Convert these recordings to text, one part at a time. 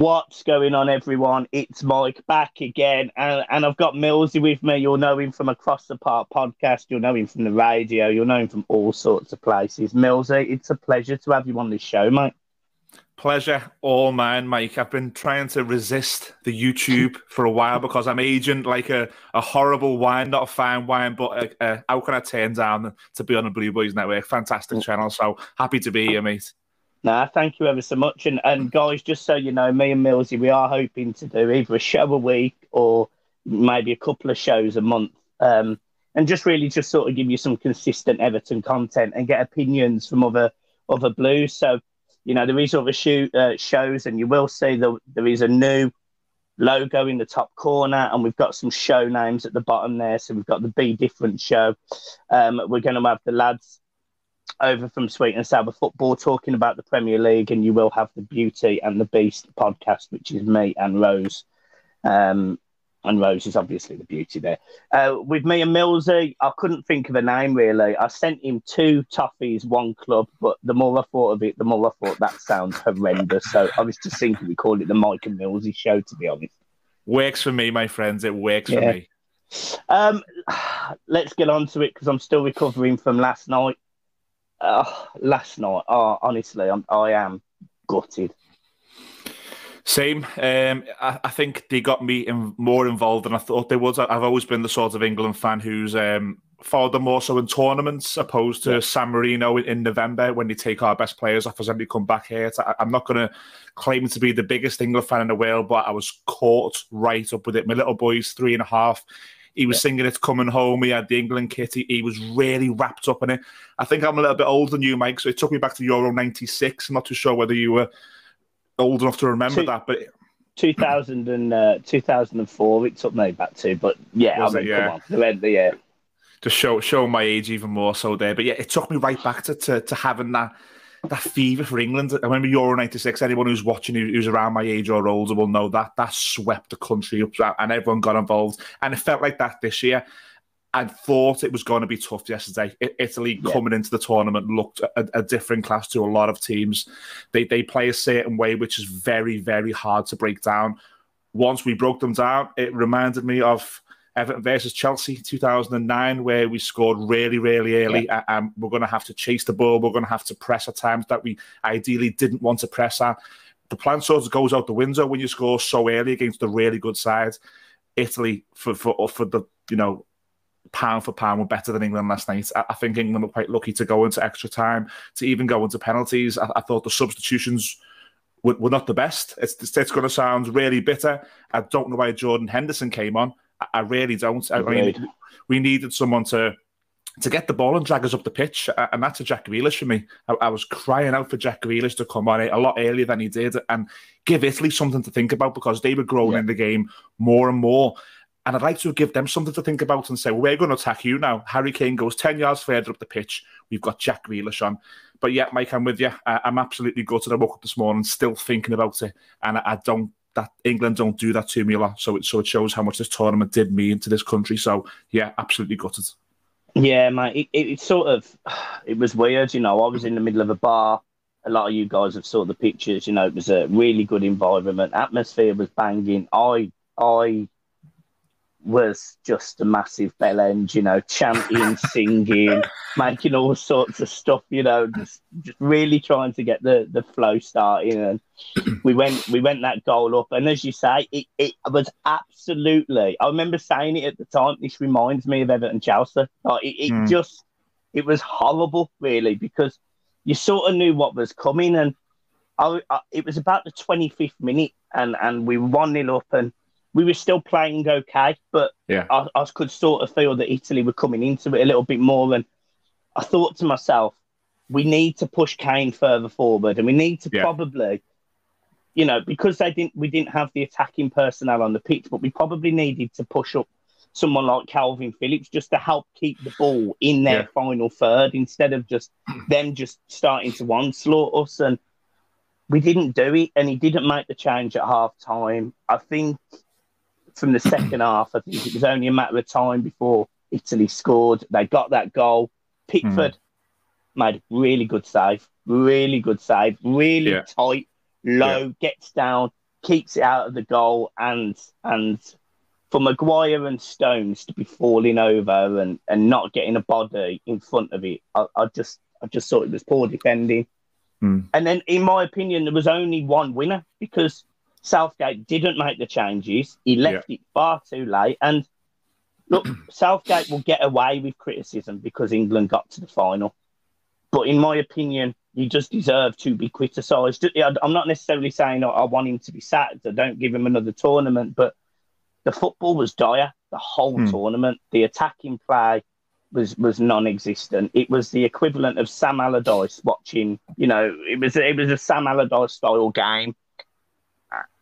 What's going on, everyone? It's Mike back again, and I've got Millsy with me. You'll know him from Across the Park podcast. You'll know him from the radio. You'll know him from all sorts of places. Millsy, it's a pleasure to have you on this show, mate. Pleasure all mine, Mike. I've been trying to resist the YouTube for a while because I'm aging like a horrible wine, not a fine wine, but how can I turn down to be on the Blue Boys Network? Fantastic channel, so happy to be here, mate. Nah, thank you ever so much. And guys, just so you know, me and Millsy, we are hoping to do either a show a week or maybe a couple of shows a month. And just really just sort of give you some consistent Everton content and get opinions from other Blues. So, you know, there is other shows, and you will see there is a new logo in the top corner, and we've got some show names at the bottom there. So we've got the Be Different show. We're going to have the lads over from Sweet and Sour Football talking about the Premier League, and you will have the Beauty and the Beast podcast, which is me and Rose. And Rose is obviously the beauty there. With me and Millsy, I couldn't think of a name, really. I sent him 2 toffees, 1 club, but the more I thought of it, the more I thought that sounds horrendous. So I was just thinking we call it the Mike and Millsy show, to be honest. Works for me, my friends. It works for me. Let's get on to it, because I'm still recovering from last night. Honestly, I am gutted. Same. I think they got me more involved than I thought they would. I've always been the sort of England fan who's followed them more so in tournaments, opposed to San Marino in November when they take our best players off as they come back here. I'm not going to claim to be the biggest England fan in the world, but I was caught right up with it. My little boy's 3.5. He was singing It's Coming Home. He had the England kit. He was really wrapped up in it. I think I'm a little bit older than you, Mike, so it took me back to Euro 96. I'm not too sure whether you were old enough to remember that, but 2004 it took me back to, but come on, just show my age even more so there. But yeah, it took me right back to having that fever for England. I remember Euro 96. Anyone who's watching who's around my age or older will know that swept the country up, and everyone got involved, and it felt like that this year. I thought it was going to be tough yesterday. Italy coming into the tournament looked a different class to a lot of teams. They play a certain way, which is very, very hard to break down. Once we broke them down, it reminded me of Everton versus Chelsea 2009, where we scored really, really early, and we're going to have to chase the ball. We're going to have to press at times that we ideally didn't want to press at. The plan sort of goes out the window when you score so early against a really good side. Italy, for the, pound for pound, were better than England last night. I think England were quite lucky to go into extra time, to even go into penalties. I thought the substitutions were not the best. It's going to sound really bitter. I don't know why Jordan Henderson came on. I really don't. I mean, we needed someone to get the ball and drag us up the pitch, and that's a Jack Grealish for me. I was crying out for Jack Grealish to come on a lot earlier than he did and give Italy something to think about, because they were growing in the game more and more. And I'd like to give them something to think about and say, well, we're going to attack you now. Harry Kane goes 10 yards further up the pitch. We've got Jack Grealish on. But yeah, Mike, I'm with you. I'm absolutely gutted. I woke up this morning still thinking about it. And that England don't do that to me a lot. So it shows how much this tournament did mean to this country. So yeah, absolutely gutted. Yeah, mate. It was weird. I was in the middle of a bar. A lot of you guys have saw the pictures. It was a really good environment. Atmosphere was banging. I was just a massive bell end, chanting, singing, making all sorts of stuff, just really trying to get the flow starting. And we went that goal up, and as you say, it was absolutely. I remember saying it at the time. This reminds me of Everton Chelsea. It was horrible, really, because you sort of knew what was coming, and it was about the 25th minute, and we were 1-0 up, and we were still playing okay, but I could sort of feel that Italy were coming into it a little bit more. And I thought to myself, we need to push Kane further forward, and we need to probably, because we didn't have the attacking personnel on the pitch, but we probably needed to push up someone like Calvin Phillips just to help keep the ball in their final third, instead of them starting to onslaught us. And we didn't do it, and he didn't make the change at half time. I think from the second half, I think it was only a matter of time before Italy scored. They got that goal. Pickford made a really good save, really tight, low, gets down, keeps it out of the goal, and for Maguire and Stones to be falling over and not getting a body in front of it, I just thought it was poor defending. And then, in my opinion, there was only one winner because Southgate didn't make the changes. He left it far too late. And look, Southgate will get away with criticism because England got to the final. But in my opinion, he just deserved to be criticised. I'm not necessarily saying I want him to be sacked. I don't give him another tournament, but the football was dire the whole tournament. The attacking play was non-existent. It was the equivalent of Sam Allardyce watching. It was a Sam Allardyce style game.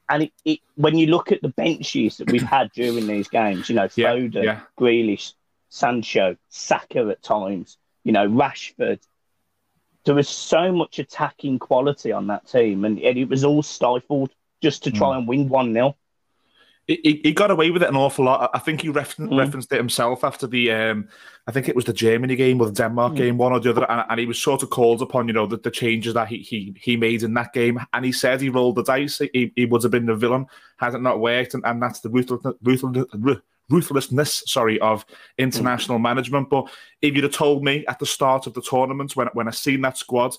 And when you look at the benches that we've had during these games, Foden, Grealish, Sancho, Saka at times, Rashford, there was so much attacking quality on that team, and it was all stifled just to try and win 1-0. He got away with it an awful lot. I think he referenced it himself after the, I think it was the Germany game or the Denmark game, one or the other, and he was sort of called upon, the changes that he made in that game, and he said he rolled the dice. He would have been the villain had it not worked, and that's the ruthlessness of international management. But if you'd have told me at the start of the tournament, when I seen that squad,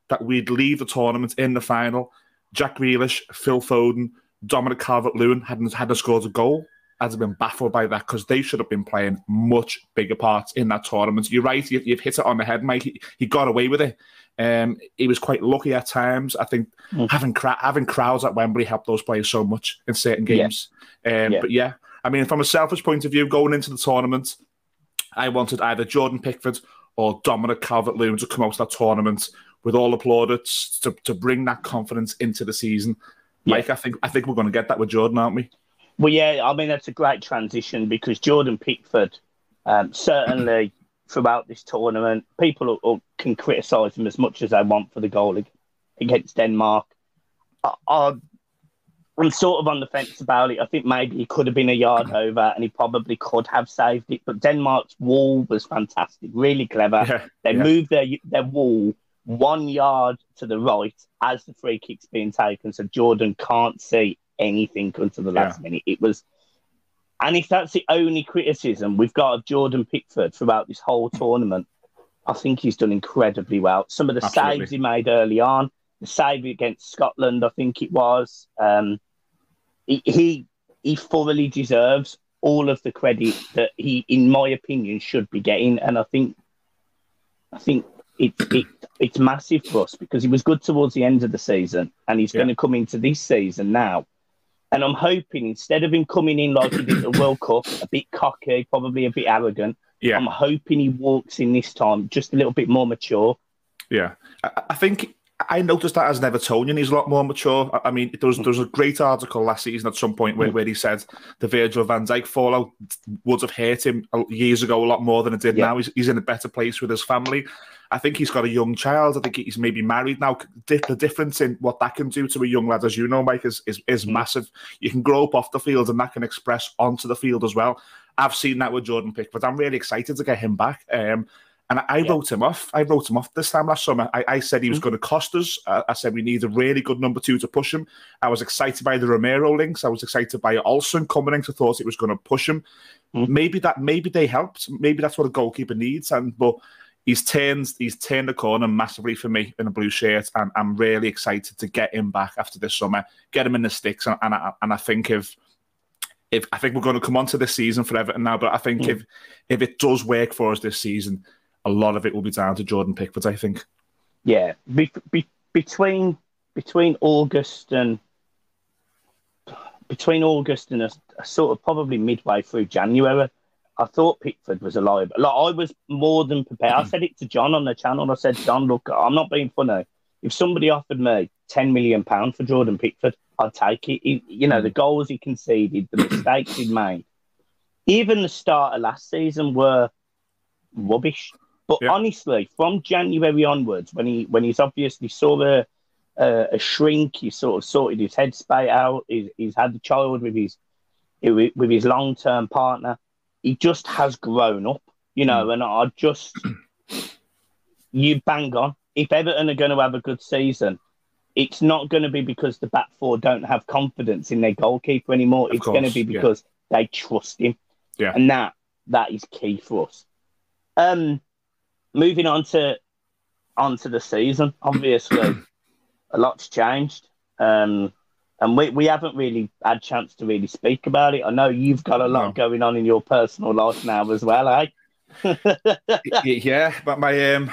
that we'd leave the tournament in the final, Jack Grealish, Phil Foden, Dominic Calvert-Lewin hadn't scored a goal, I'd have been baffled by that because they should have been playing much bigger parts in that tournament. You're right, you've hit it on the head, Mike. He got away with it. He was quite lucky at times. I think having crowds at Wembley helped those players so much in certain games. But yeah, I mean, from a selfish point of view, going into the tournament, I wanted either Jordan Pickford or Dominic Calvert-Lewin to come out of that tournament with all the plaudits to bring that confidence into the season. Mike, I think we're going to get that with Jordan, aren't we? Well, yeah, I mean, that's a great transition because Jordan Pickford, certainly throughout this tournament, people can criticise him as much as they want for the goal against Denmark. I'm sort of on the fence about it. I think maybe he could have been a yard over and he probably could have saved it. But Denmark's wall was fantastic, really clever. They moved their wall 1 yard to the right as the free kick's being taken, so Jordan can't see anything until the last minute. And if that's the only criticism we've got of Jordan Pickford throughout this whole tournament, I think he's done incredibly well. Some of the saves he made early on, the save against Scotland, I think it was, he thoroughly deserves all of the credit that he, in my opinion, should be getting. And I think it's massive for us because he was good towards the end of the season and he's going to come into this season now. And I'm hoping instead of him coming in like he did the World Cup, a bit cocky, probably a bit arrogant, I'm hoping he walks in this time just a little bit more mature. Yeah. I think I noticed that as an Evertonian, he's a lot more mature. I mean, there was a great article last season at some point where he said the Virgil van Dijk fallout would have hurt him years ago a lot more than it did now. He's in a better place with his family. I think he's got a young child. I think he's maybe married now. The difference in what that can do to a young lad, as you know, Mike, is massive. You can grow up off the field and that can express onto the field as well. I've seen that with Jordan Pickford. I'm really excited to get him back. And I wrote him off. I wrote him off this time last summer. I said he was going to cost us. I said we need a really good number 2 to push him. I was excited by the Romero links. I was excited by Olsen coming in. I thought it was going to push him. Maybe they helped. Maybe that's what a goalkeeper needs. But he's turned the corner massively for me in a blue shirt, and I'm really excited to get him back after this summer, get him in the sticks, and I think I think we're going to come on to this season for Everton now, but I think if it does work for us this season, a lot of it will be down to Jordan Pickford, I think. Yeah, between August and a sort of probably midway through January, I thought Pickford was alive. Like, I was more than prepared. I said it to John on the channel. I said, John, look, I'm not being funny. If somebody offered me £10 million for Jordan Pickford, I'd take it. The goals he conceded, the mistakes he made. Even the start of last season were rubbish. But honestly, from January onwards, when he's obviously saw a shrink, he sort of sorted his headspace out. He's had a child with his long-term partner. He just has grown up, and you bang on. If Everton are going to have a good season, it's not going to be because the back four don't have confidence in their goalkeeper anymore. It's going to be because they trust him. Yeah. And that is key for us. Moving on to the season, obviously, a lot's changed. And we haven't really had a chance to really speak about it. I know you've got a lot going on in your personal life now as well, eh? Yeah, but my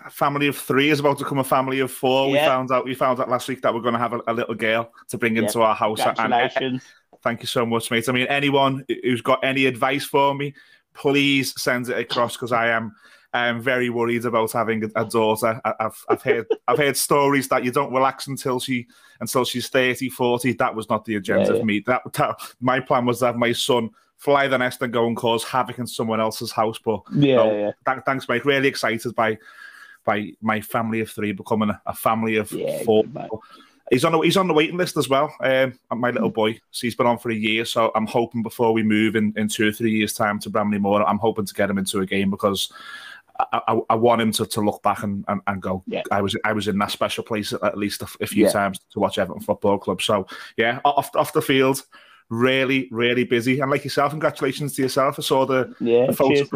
family of 3 is about to become a family of 4. Yeah. We found out last week that we're going to have a little girl to bring into our house. Congratulations. And, thank you so much, mate. I mean, anyone who's got any advice for me, please send it across, because I am very worried about having a daughter. I've heard stories that you don't relax until she's 30, 40. That was not the agenda for me. That my plan was to have my son fly the nest and go and cause havoc in someone else's house. But thanks, mate. Really excited by my family of 3 becoming a family of 4. He's on the waiting list as well. My little boy, so he's been on for a year. So I'm hoping before we move in 2 or 3 years' time to Bramley Moor, I'm hoping to get him into a game, because I want him to look back and go, I was in that special place at least a few times to watch Everton Football Club. So yeah, off the field, really, really busy. And like yourself, congratulations to yourself. I saw the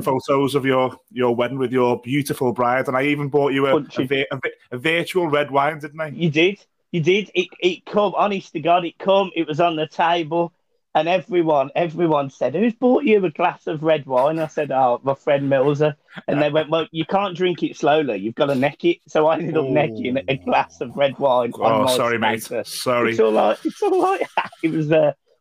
photos of your wedding with your beautiful bride, and I even bought you a virtual red wine, didn't I? You did. It come, honest to God, it was on the table, and everyone said, "Who's bought you a glass of red wine?" I said, "Oh, my friend Millsy." And they went, "Well, you can't drink it slowly. You've got to neck it." So I ended up necking a glass of red wine. Oh, sorry, mate. Sorry. It's all right.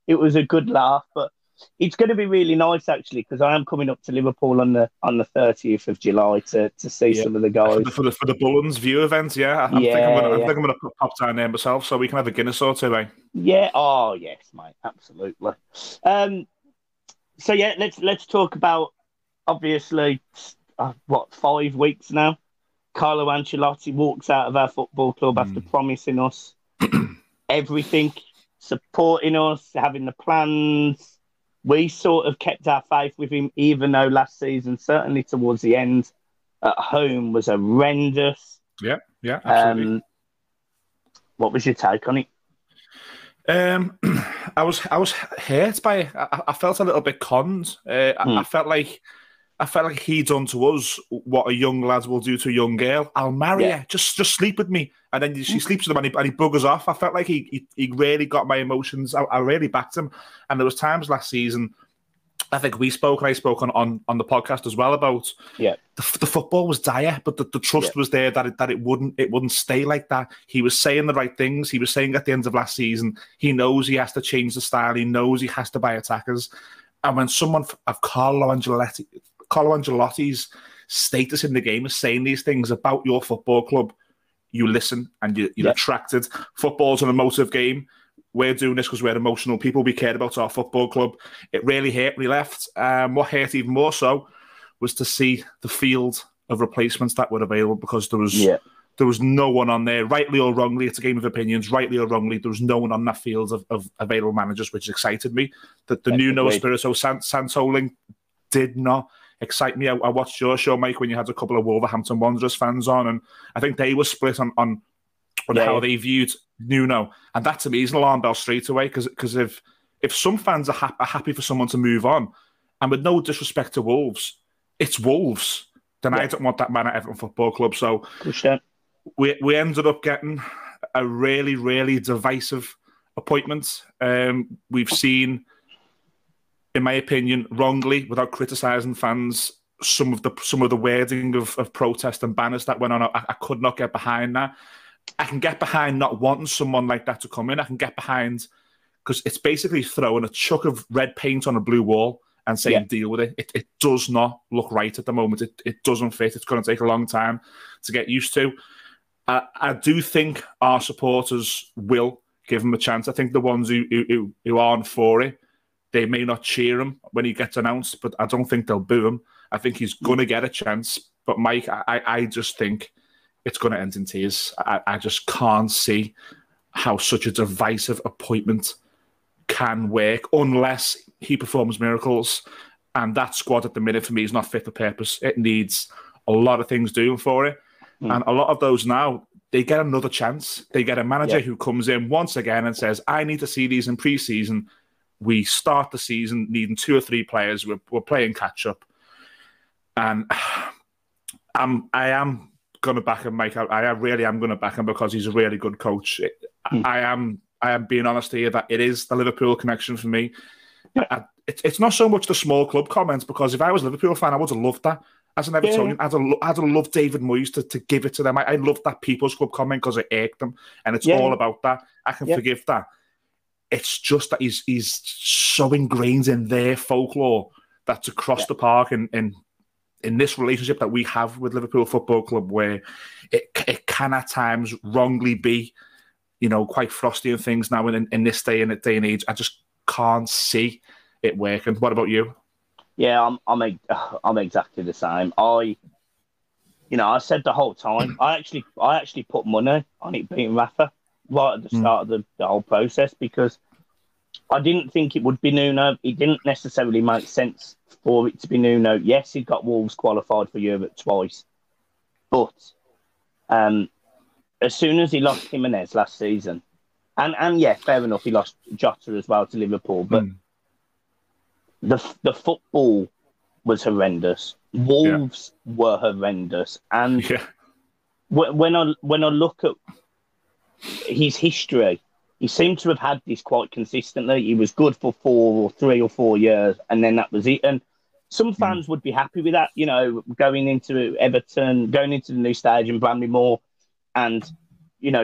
It was a good laugh, but it's going to be really nice, actually, because I am coming up to Liverpool on the 30th of July to see some of the guys for the Bullens view event. Yeah, I think I'm going to pop down there myself, so we can have a Guinness or 2, eh? Yeah. Oh, yes, mate. Absolutely. So yeah, let's talk about, obviously, 5 weeks now. Carlo Ancelotti walks out of our football club after promising us everything, supporting us, having the plans. We sort of kept our faith with him, even though last season, certainly towards the end, at home was horrendous. Yeah, absolutely. What was your take on it? I was hurt by it. I felt a little bit conned. I felt like he done to us what a young lad will do to a young girl. I'll marry her. Just sleep with me. And then she sleeps with him and he buggers off. I felt like he really got my emotions. I really backed him. And there was times last season, I think I spoke on the podcast as well about the football was dire, but the trust was there that it wouldn't stay like that. He was saying the right things. He was saying at the end of last season, he knows he has to change the style. He knows he has to buy attackers. And when someone of Carlo Ancelotti's status in the game is saying these things about your football club, you listen and you're attracted. Football's an emotive game. We're doing this because we're emotional people. We cared about our football club. It really hurt when he left. What hurt even more so was to see the field of replacements that were available, because there was no one on there, rightly or wrongly. It's a game of opinions, rightly or wrongly. There was no one on that field of available managers, which excited me. The Nuno Espirito Santo link did not excite me. I watched your show, Mike, when you had a couple of Wolverhampton Wanderers fans on, and I think they were split on how they viewed Nuno, and that to me is an alarm bell straight away. Because if some fans are happy for someone to move on, and with no disrespect to Wolves, it's Wolves, then I don't want that man at Everton Football Club. So we ended up getting a really, really divisive appointment. We've seen, in my opinion, wrongly, without criticising fans, some of the wording of protest and banners that went on. I could not get behind that. I can get behind not wanting someone like that to come in. I can get behind, because it's basically throwing a chuck of red paint on a blue wall and saying deal with it. It does not look right at the moment. It doesn't fit. It's going to take a long time to get used to. I do think our supporters will give him a chance. I think the ones who aren't for it, they may not cheer him when he gets announced, but I don't think they'll boo him. I think he's going to get a chance. But Mike, I just think it's going to end in tears. I just can't see how such a divisive appointment can work unless he performs miracles. And that squad at the minute for me is not fit for purpose. It needs a lot of things doing for it. And a lot of those now, they get another chance. They get a manager who comes in once again and says, I need to see these in pre-season. We start the season needing 2 or 3 players. We're playing catch-up. And I am going to back him, Mike. I really am going to back him because he's a really good coach. I am being honest here that it is the Liverpool connection for me. It's not so much the small club comments, because if I was a Liverpool fan, I would have loved that. As an Evertonian, I'd have loved David Moyes to give it to them. I loved that People's Club comment because it irked them, and it's all about that. I can forgive that. It's just that he's so ingrained in their folklore that's across the park and in this relationship that we have with Liverpool Football Club, where it can at times wrongly be, quite frosty and things now in this day and age. I just can't see it working. What about you? Yeah, I'm exactly the same. I said the whole time, I actually put money on it being Rafa right at the start of the whole process, because I didn't think it would be Nuno. It didn't necessarily make sense for it to be Nuno. Yes, he got Wolves qualified for Europe twice, but as soon as he lost Jimenez last season, and yeah, fair enough, he lost Jota as well to Liverpool, but the football was horrendous. Wolves were horrendous, and when I look at his history, he seemed to have had this quite consistently. He was good for 3 or 4 years, and then that was it. And some fans would be happy with that, going into Everton, going into the new stadium, Bramley-Moore, and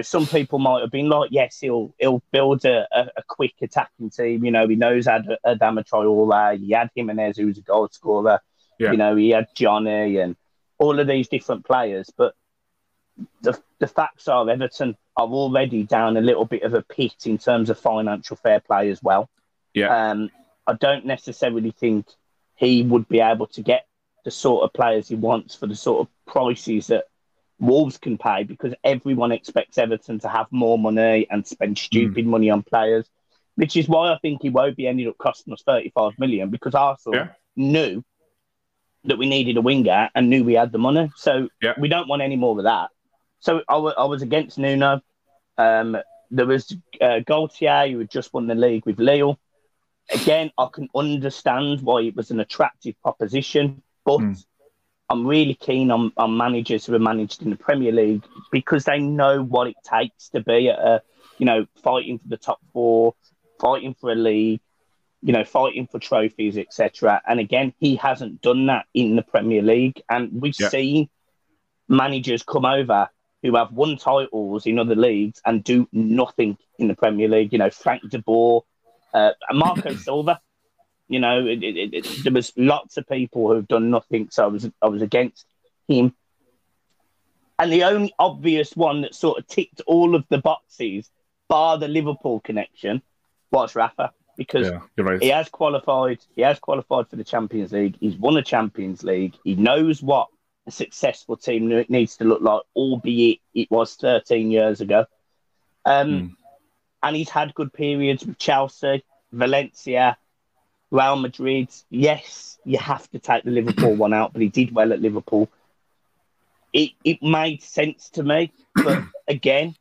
some people might have been like, yes, he'll build a quick attacking team. He knows Adama Traore. He had Jimenez, who was a goal scorer. Yeah. He had Johnny and all of these different players. But the facts are Everton are already down a little bit of a pit in terms of financial fair play as well. Yeah. I don't necessarily think he would be able to get the sort of players he wants for the sort of prices that Wolves can pay, because everyone expects Everton to have more money and spend stupid money on players, which is why I think he won't be ended up costing us 35 million, because Arsenal knew that we needed a winger and knew we had the money. So we don't want any more of that. So I was against Nuno. There was Gaultier, who had just won the league with Lille. Again, I can understand why it was an attractive proposition, but I'm really keen on managers who are managed in the Premier League, because they know what it takes to be fighting for the top 4, fighting for a league, fighting for trophies, etc. And again, he hasn't done that in the Premier League. And we've seen managers come over who have won titles in other leagues and do nothing in the Premier League. Frank de Boer, Marco Silva. There was lots of people who've done nothing, so I was against him. And the only obvious one that sort of ticked all of the boxes, bar the Liverpool connection, was Rafa, because he has qualified. He has qualified for the Champions League. He's won a Champions League. He knows what a successful team needs to look like, albeit it was 13 years ago. And he's had good periods with Chelsea, Valencia, Real Madrid. Yes, you have to take the Liverpool one out, but he did well at Liverpool. It made sense to me, but again,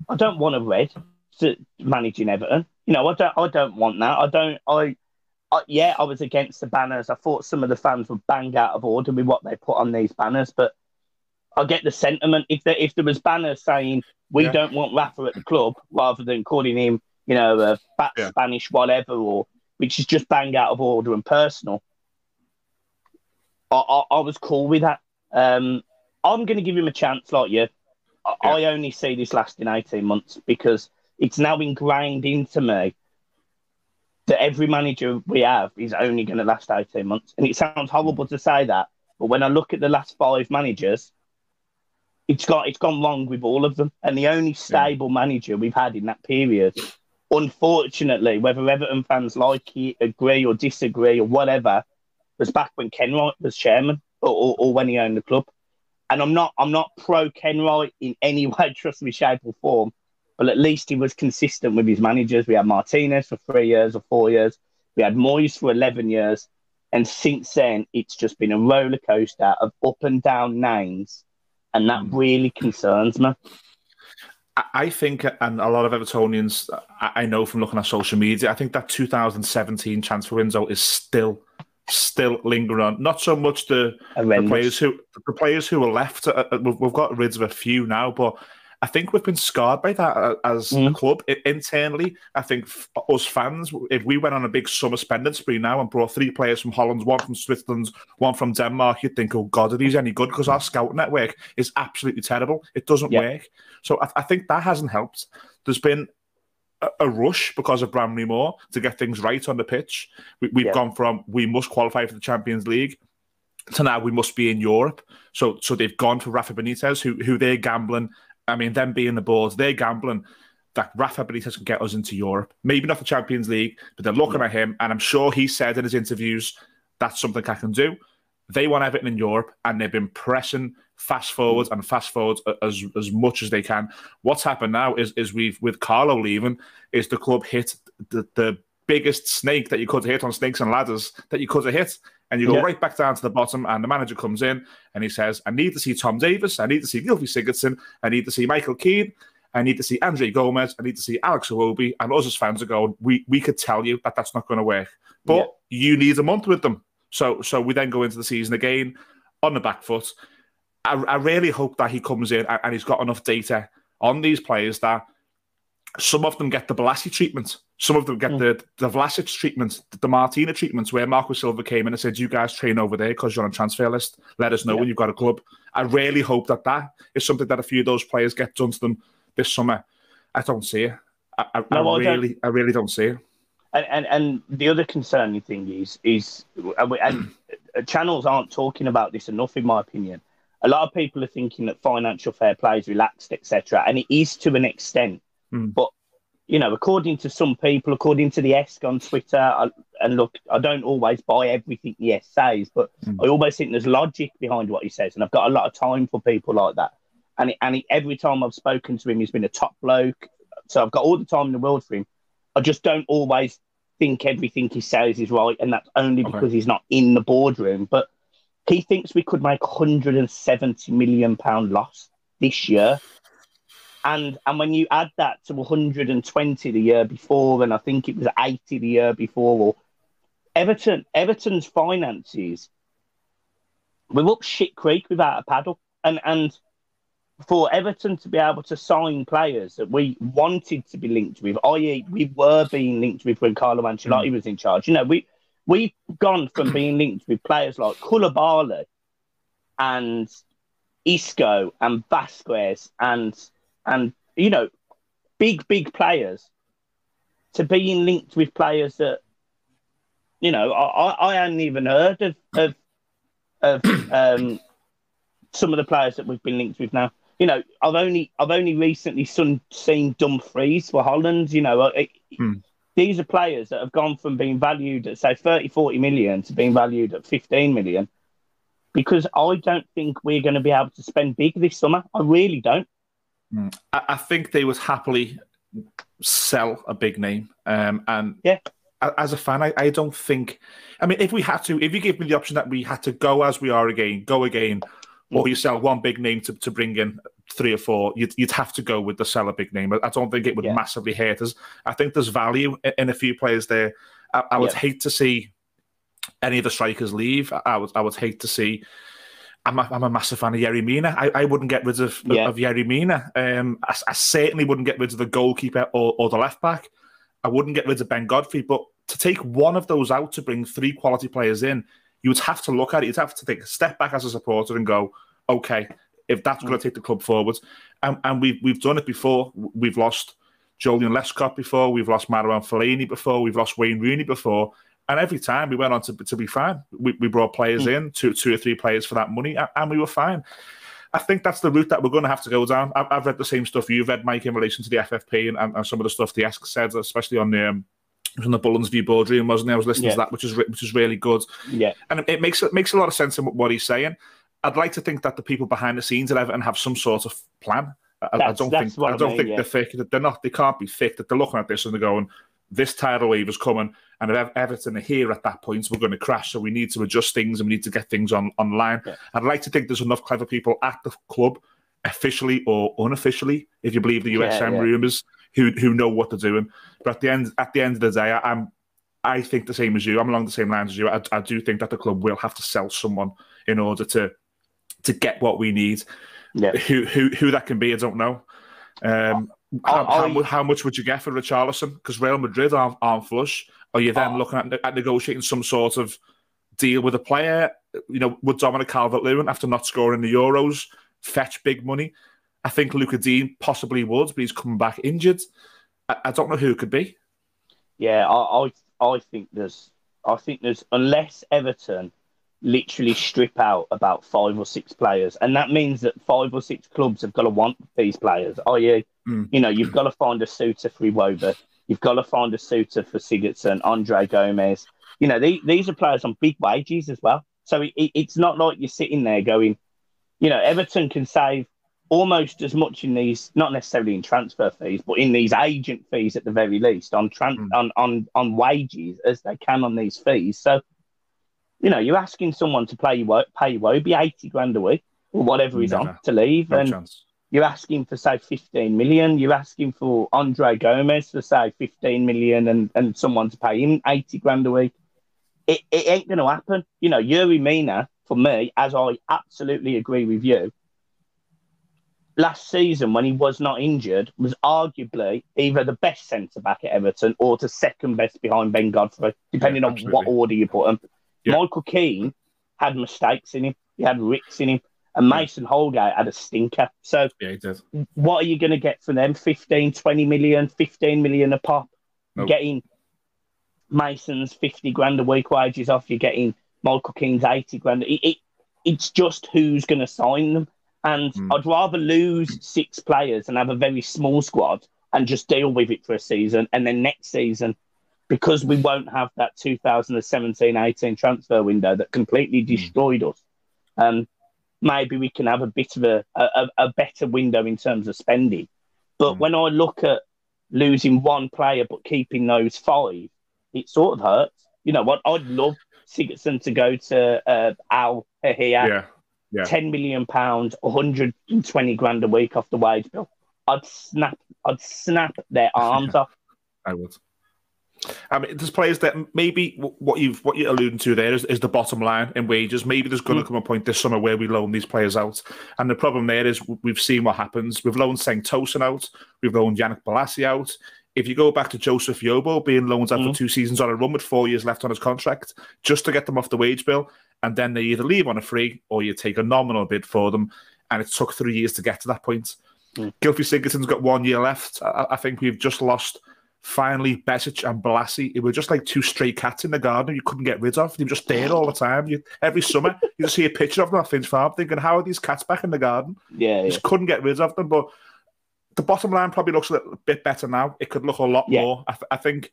I don't want a red to managing Everton. I don't want that. I was against the banners. I thought some of the fans were bang out of order with what they put on these banners, but I get the sentiment. If there was banners saying we don't want Rafa at the club, rather than calling him, a fat Spanish whatever, or which is just bang out of order and personal, I was cool with that. I'm going to give him a chance, like you. I only see this lasting 18 months, because it's now ingrained into me that every manager we have is only going to last 18 months. And it sounds horrible to say that, but when I look at the last 5 managers, it's gone wrong with all of them. And the only stable manager we've had in that period, unfortunately, whether Everton fans like it, agree or disagree or whatever, was back when Kenwright was chairman, or when he owned the club. And I'm not pro Kenwright in any way, trust me, shape or form, but at least he was consistent with his managers. We had Martinez for 3 years or 4 years. We had Moyes for 11 years. And since then, it's just been a roller coaster of up and down names. and that really concerns me. I think, and a lot of Evertonians, I know from looking at social media, I think that 2017 transfer window is still lingering on. Not so much the players who are left. We've got rid of a few now, but I think we've been scarred by that as a club internally. I think us fans, if we went on a big summer spending spree now and brought 3 players from Holland, 1 from Switzerland, 1 from Denmark, you'd think, oh God, are these any good? Because our scout network is absolutely terrible. It doesn't work. So I think that hasn't helped. There's been a rush because of Bramley Moore to get things right on the pitch. We've gone from we must qualify for the Champions League to now we must be in Europe. So they've gone for Rafa Benitez, who they're gambling. I mean, them being the board, they're gambling that Rafa Benitez can get us into Europe. Maybe not the Champions League, but they're looking at him, and I'm sure he said in his interviews, that's something I can do. They want Everton in Europe, and they've been pressing fast forwards as much as they can. What's happened now is with Carlo leaving, is the club hit the biggest snake that you could hit on snakes and ladders that you could have hit. And you go right back down to the bottom, and the manager comes in and he says, I need to see Tom Davis, I need to see Gylfi Sigurdsson, I need to see Michael Keane, I need to see Andre Gomez, I need to see Alex Iwobi, and us as fans are going, we could tell you that that's not going to work. But you need a month with them. So we then go into the season again on the back foot. I really hope that he comes in and he's got enough data on these players that some of them get the Balassi treatment. Some of them get the Vlasic treatment, the Martina treatment, where Marco Silva came in and said, you guys train over there because you're on transfer list. Let us know when you've got a club. I really hope that is something that a few of those players get done to them this summer. I don't see it. I really don't see it. And the other concerning thing is channels aren't talking about this enough, in my opinion. A lot of people are thinking that financial fair play is relaxed, etc., and it is to an extent. But you know, according to some people, according to the Esk on Twitter, and look, I don't always buy everything the Esk says, but I always think there's logic behind what he says, and I've got a lot of time for people like that. And every time I've spoken to him, he's been a top bloke, so I've got all the time in the world for him. I just don't always think everything he says is right, and that's only because he's not in the boardroom. But he thinks we could make £170 million loss this year. And when you add that to 120 the year before, and I think it was 80 the year before, or Everton's finances, we're up shit creek without a paddle. And for Everton to be able to sign players that we wanted to be linked with, i.e. we were being linked with when Carlo Ancelotti was in charge. You know, we've gone from being linked with players like Koulibaly and Isco and Vasquez and you know, big players, to being linked with players that, you know, I hadn't even heard of some of the players that we've been linked with now. You know, I've only recently seen Dumfries for Holland. You know, these are players that have gone from being valued at, say, 30-40 million to being valued at 15 million, because I don't think we're going to be able to spend big this summer. I really don't. I think they would happily sell a big name. And as a fan, I don't think... I mean, if you give me the option that we had to go as we are again, or you sell one big name to bring in 3 or 4, you'd have to go with the sell a big name. I don't think it would massively hurt us. I think there's value in a few players there. I would hate to see any of the strikers leave. I would hate to see... I'm a massive fan of Yerry Mina. I wouldn't get rid of Yerry Mina. I certainly wouldn't get rid of the goalkeeper or the left back. I wouldn't get rid of Ben Godfrey. But to take one of those out to bring 3 quality players in, you would have to look at it. You'd have to take a step back as a supporter and go, okay, if that's going to take the club forward. And we've done it before. We've lost Julian Lescott before. We've lost Marouane Fellaini before. We've lost Wayne Rooney before. And every time we went on to be fine. We brought players in, two or three players for that money, and we were fine. I think that's the route that we're going to have to go down. I've read the same stuff you've read, Mike, in relation to the FFP and some of the stuff the Esk said, especially on the Bullens View boardroom, wasn't it? I was listening to that, which is really good. Yeah, and it makes a lot of sense in what he's saying. I'd like to think that the people behind the scenes at Everton have some sort of plan. I don't think they're thick. They can't be thick. That they're looking at this and they're going, this tidal wave is coming, and if Everton are here at that point, we're going to crash. So we need to adjust things, and we need to get things online. Yeah. I'd like to think there's enough clever people at the club, officially or unofficially, if you believe the USM rumours, who know what they're doing. But at the end of the day, I think the same as you. I'm along the same lines as you. I do think that the club will have to sell someone in order to get what we need. Yeah. Who that can be, I don't know. How much would you get for Richarlison? Because Real Madrid aren't flush. Are you then looking at negotiating some sort of deal with a player? You know, would Dominic Calvert-Lewin, after not scoring the Euros, fetch big money? I think Luca Dean possibly would, but he's coming back injured. I don't know who it could be. Yeah, I think there's unless Everton literally strip out about 5 or 6 players, and that means that 5 or 6 clubs have got to want these players. You know, you've got to find a suitor for Iwobi. You've got to find a suitor for Sigurdsson, Andre Gomez. You know, these are players on big wages as well. So it's not like you're sitting there going, you know, Everton can save almost as much in these, not necessarily in transfer fees, but in these agent fees at the very least, on wages as they can on these fees. So, you know, you're asking someone to pay Iwobi 80 grand a week or whatever he's on to leave. No chance. You're asking for, say, 15 million. You're asking for Andre Gomez to, say, 15 million and someone to pay him 80 grand a week. It ain't going to happen. You know, Yuri Mina, for me, as I absolutely agree with you, last season when he was not injured, was arguably either the best centre-back at Everton or the second best behind Ben Godfrey, depending on what order you put him. Yeah. Michael Keane had mistakes in him. He had ricks in him. And Mason Holgate had a stinker. So he did. What are you going to get from them? 15, 20 million, 15 million a pop? Nope. Getting Mason's 50 grand a week wages off. You're getting Michael Keane's 80 grand. It's just who's going to sign them. And I'd rather lose 6 players and have a very small squad and just deal with it for a season. And then next season, because we won't have that 2017-18 transfer window that completely destroyed us, maybe we can have a bit of a better window in terms of spending. But when I look at losing 1 player but keeping those 5, it sort of hurts. You know what? I'd love Sigurdsson to go to Al Hahia. Yeah. £10 million, 120 grand a week off the wage bill. I'd snap their arms off. I would. I mean, there's players that maybe what you're alluding to there is the bottom line in wages. Maybe there's going to come a point this summer where we loan these players out. And the problem there is we've seen what happens. We've loaned Cenk Tosun out. We've loaned Yannick Bolasie out. If you go back to Joseph Yobo being loaned out for 2 seasons on a run with 4 years left on his contract, just to get them off the wage bill, and then they either leave on a free or you take a nominal bid for them, and it took 3 years to get to that point. Gylfi Sigurdsson's got 1 year left. I think we've just lost, finally, Besic and Bolasie. It were just like 2 stray cats in the garden you couldn't get rid of. They were just there all the time. Every summer, you just see a picture of them at Finch Farm thinking, how are these cats back in the garden? You just couldn't get rid of them. But the bottom line probably looks a little bit better now. It could look a lot more. I think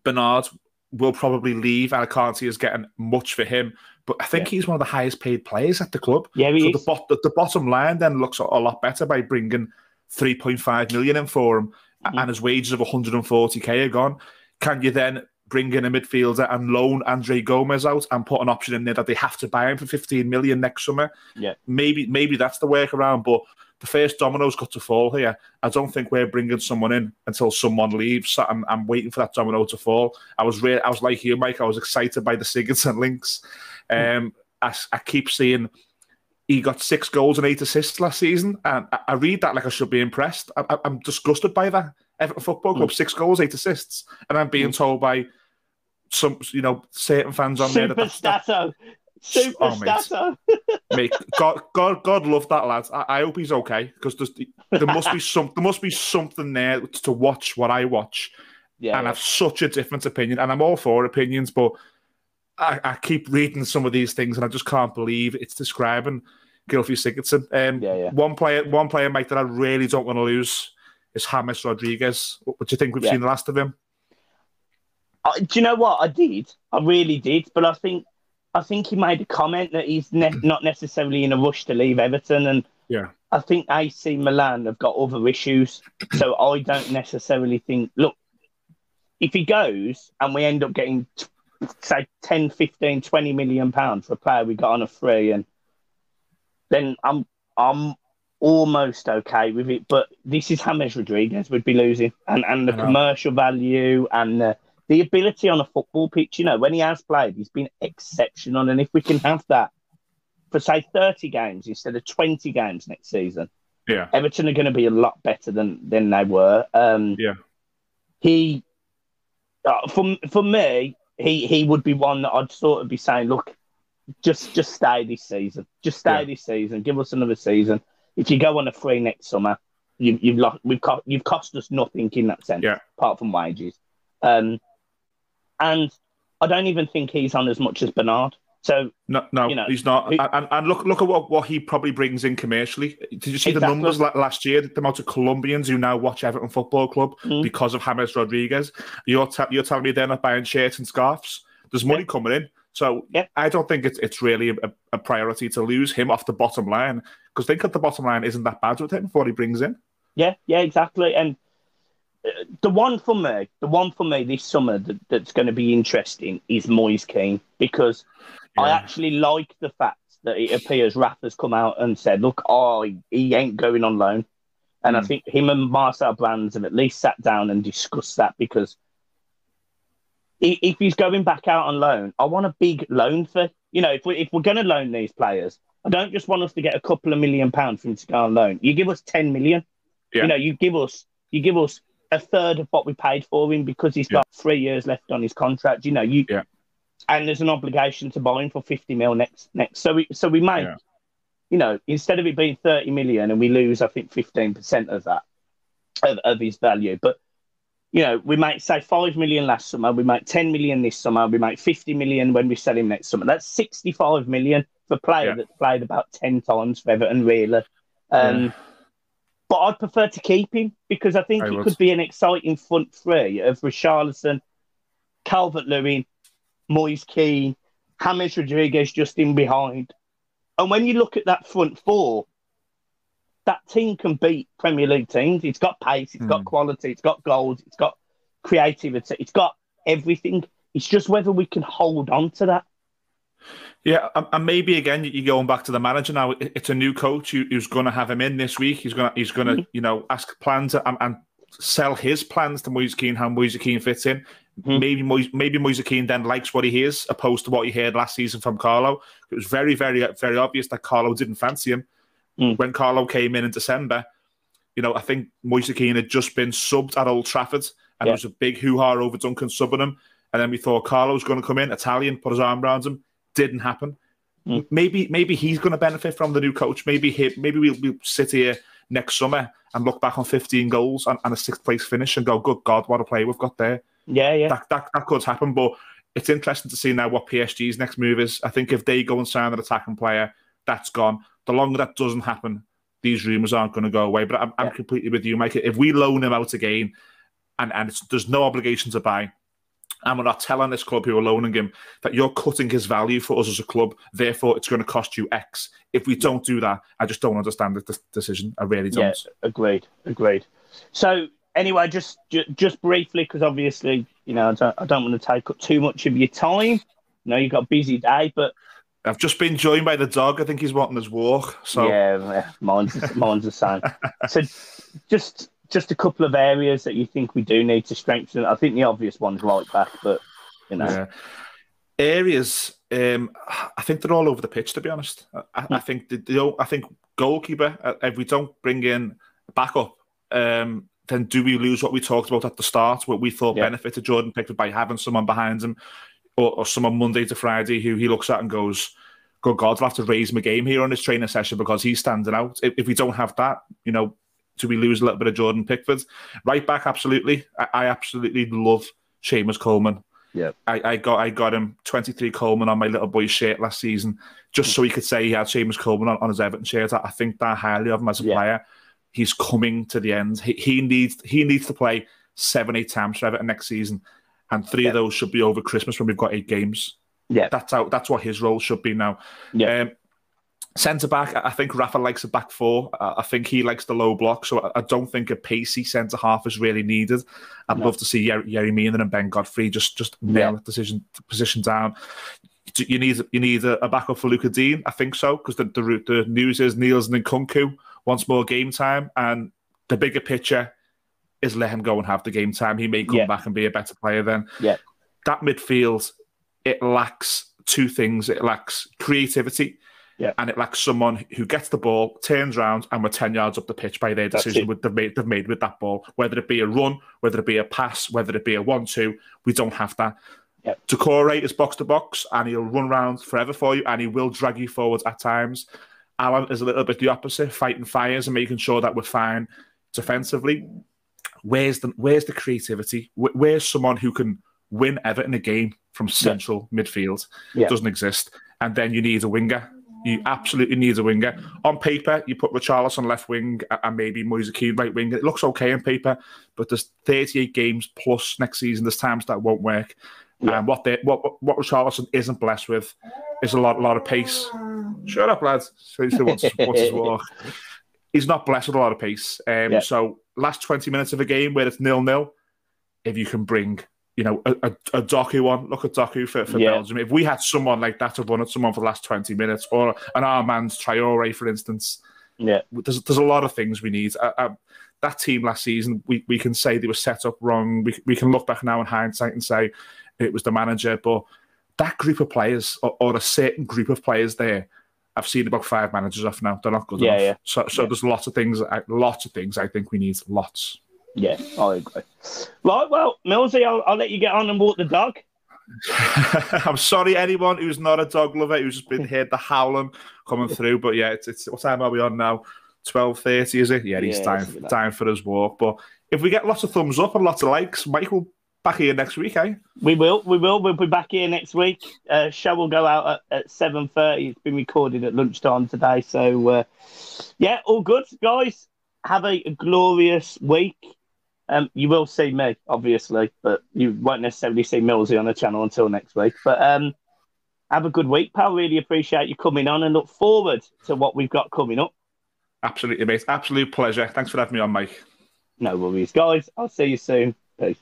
Bernard will probably leave, and I can't see us getting much for him. But I think he's one of the highest paid players at the club. Yeah, he is. The bottom line then looks a lot better by bringing 3.5 million in for him, and his wages of 140k are gone. Can you then bring in a midfielder and loan Andre Gomez out and put an option in there that they have to buy him for 15 million next summer? Yeah, maybe that's the workaround. But the first domino's got to fall here. I don't think we're bringing someone in until someone leaves. So I'm waiting for that domino to fall. I was like you, Mike. I was excited by the Sigurdsson links. I keep seeing he got 6 goals and 8 assists last season, and I read that like I should be impressed. I'm disgusted by that. Everton Football Club, 6 goals, 8 assists, and I'm being told by some, certain fans on there that. Super Stato. Mate, God love that lad. I hope he's okay, because there must be something there to watch what I watch, and I have such a different opinion. And I'm all for opinions, but I keep reading some of these things, and I just can't believe it's describing Gylfi Sigurdsson. One player, Mike, that I really don't want to lose is James Rodriguez. What do you think we've seen the last of him? Do you know what? I really did, but I think he made a comment that he's not necessarily in a rush to leave Everton, and I think AC Milan have got other issues, so I don't necessarily think. Look, if he goes and we end up getting, say, 10, 15, 20 million pounds for a player we got on a free, and then I'm almost okay with it. But this is James Rodriguez we'd be losing, and the commercial value and the ability on a football pitch. You know, when he has played, he's been exceptional. And if we can have that for, say, 30 games instead of 20 games next season, Everton are going to be a lot better than they were. He, for me, he would be one that I'd sort of be saying, look, just stay this season. Just stay this season. Give us another season. If you go on a free next summer, you've cost us nothing in that sense, apart from wages. And I don't even think he's on as much as Bernard. So no, you know, he's not. And look at what he probably brings in commercially. Did you see the numbers last year? The amount of Colombians who now watch Everton Football Club because of James Rodriguez. You're telling me they're not buying shirts and scarves? There's money coming in. So I don't think it's really a priority to lose him off the bottom line, because think that the bottom line isn't that bad with him for what he brings in. Yeah, exactly. And the one for me this summer that's going to be interesting is Moise Kean, because I actually like the fact that it appears Rafa's come out and said, look, he ain't going on loan. And I think him and Marcel Brands have at least sat down and discussed that, because if he's going back out on loan, I want a big loan for, you know, if we're going to loan these players, I don't just want us to get a couple of £1 million for him to go on loan. You give us 10 million. You know, you give us a third of what we paid for him, because he's got 3 years left on his contract. You know, and there's an obligation to buy him for 50 mil next. So we make, you know, instead of it being 30 million and we lose, I think 15% of that of his value. But you know, we make, say, 5 million last summer, we make 10 million this summer, we make 50 million when we sell him next summer. That's 65 million for a player that's played about 10 times for Everton, really. But I'd prefer to keep him, because I think it could be an exciting front three of Richarlison, Calvert-Lewin, Moise Kean, James Rodriguez just in behind. And when you look at that front four, that team can beat Premier League teams. It's got pace, it's got quality, it's got goals, it's got creativity, it's got everything. It's just whether we can hold on to that. Yeah, and maybe again you're going back to the manager now. It's a new coach who's going to have him in this week. He's going to you know, ask plans and sell his plans to Moise Kean, how Moise Kean fits in. Maybe Moise Kean then likes what he hears, opposed to what he heard last season from Carlo. It was very, very, very obvious that Carlo didn't fancy him. When Carlo came in December, you know, I think Moise Kean had just been subbed at Old Trafford, and there was a big hoo-ha over Duncan subbing him. And then we thought Carlo's going to come in, Italian, put his arm around him. Didn't happen. Maybe he's going to benefit from the new coach. Maybe we'll sit here next summer and look back on 15 goals and a 6th place finish and go, good God, what a player we've got there. That could happen. But it's interesting to see now what PSG's next move is. I think if they go and sign an attacking player, that's gone. The longer that doesn't happen, these rumours aren't going to go away. But I'm completely with you, Mike. If we loan him out again and there's no obligation to buy, and we're not telling this club who are loaning him that you're cutting his value for us as a club, therefore it's going to cost you X. If we don't do that, I just don't understand the decision. I really don't. Yeah, agreed. So anyway, just briefly, because obviously, you know, I don't want to take up too much of your time. You know, you've got a busy day, but I've just been joined by the dog. I think he's wanting his walk. So mine's the same. So just a couple of areas that you think we do need to strengthen. I think the obvious one's right back, but you know, areas. I think they're all over the pitch. To be honest, I think I think goalkeeper. If we don't bring in backup, then do we lose what we talked about at the start? What we thought benefited Jordan Pickford by having someone behind him. Or someone Monday to Friday who he looks at and goes, good God, I'll have to raise my game here on this training session because he's standing out. If we don't have that, you know, do we lose a little bit of Jordan Pickford? Right back, absolutely. I absolutely love Seamus Coleman. Yeah, I got him 23 Coleman on my little boy's shirt last season, just so he could say he had Seamus Coleman on his Everton shirt. I think that highly of him as a player. He's coming to the end. He needs to play 7-8 times for Everton next season. And 3 of those should be over Christmas when we've got 8 games. Yeah, that's what his role should be now. Yeah. Centre-back, I think Rafa likes a back four. I think he likes the low block, so I don't think a pacey centre-half is really needed. I'd love to see Yerry Mina and Ben Godfrey just nail that position down. You need a backup for Luca Dean, I think so, because the news is Niels and Nkunku wants more game time, and the bigger picture is let him go and have the game time. He may come back and be a better player then. Yeah. That midfield, it lacks two things. It lacks creativity, and it lacks someone who gets the ball, turns around, and we're 10 yards up the pitch by their decision they've made with that ball. Whether it be a run, whether it be a pass, whether it be a 1-2, we don't have that. Yep. Decore is box to box, and he'll run around forever for you, and he will drag you forward at times. Alan is a little bit the opposite, fighting fires and making sure that we're fine defensively. Where's the creativity? Where's someone who can win Everton a game from central midfield? It doesn't exist. And then you need a winger. You absolutely need a winger. On paper, you put Richarlison left wing and maybe Moise Kean right wing. It looks okay on paper, but there's 38 games plus next season. There's times that won't work. And what Richarlison isn't blessed with is a lot of pace. Shut up, lads. So he wants his walk. He's not blessed with a lot of pace. So last 20 minutes of a game where it's 0-0, if you can bring, a Doku on, look at Doku for Belgium. If we had someone like that to run at someone for the last 20 minutes, or an Armand Traore, for instance, there's a lot of things we need. That team last season, we can say they were set up wrong. We can look back now in hindsight and say it was the manager, but that group of players, or a certain group of players there, I've seen about 5 managers off now. They're not good enough. Yeah. So there's lots of things I think we need. Lots. Yeah, I agree. Right, well, Millsy, I'll let you get on and walk the dog. I'm sorry, anyone who's not a dog lover, who's just been heard the howling coming through. But yeah, it's what time are we on now? 12:30, is it? Yeah, it's time for his walk. But if we get lots of thumbs up and lots of likes, Michael, back here next week, eh? We will. We'll be back here next week. Show will go out at 7:30. It's been recorded at lunchtime today. So, all good, guys. Have a glorious week. You will see me, obviously, but you won't necessarily see Millsy on the channel until next week. But have a good week, pal. Really appreciate you coming on and look forward to what we've got coming up. Absolutely, mate. Absolute pleasure. Thanks for having me on, Mike. No worries, guys. I'll see you soon. Peace.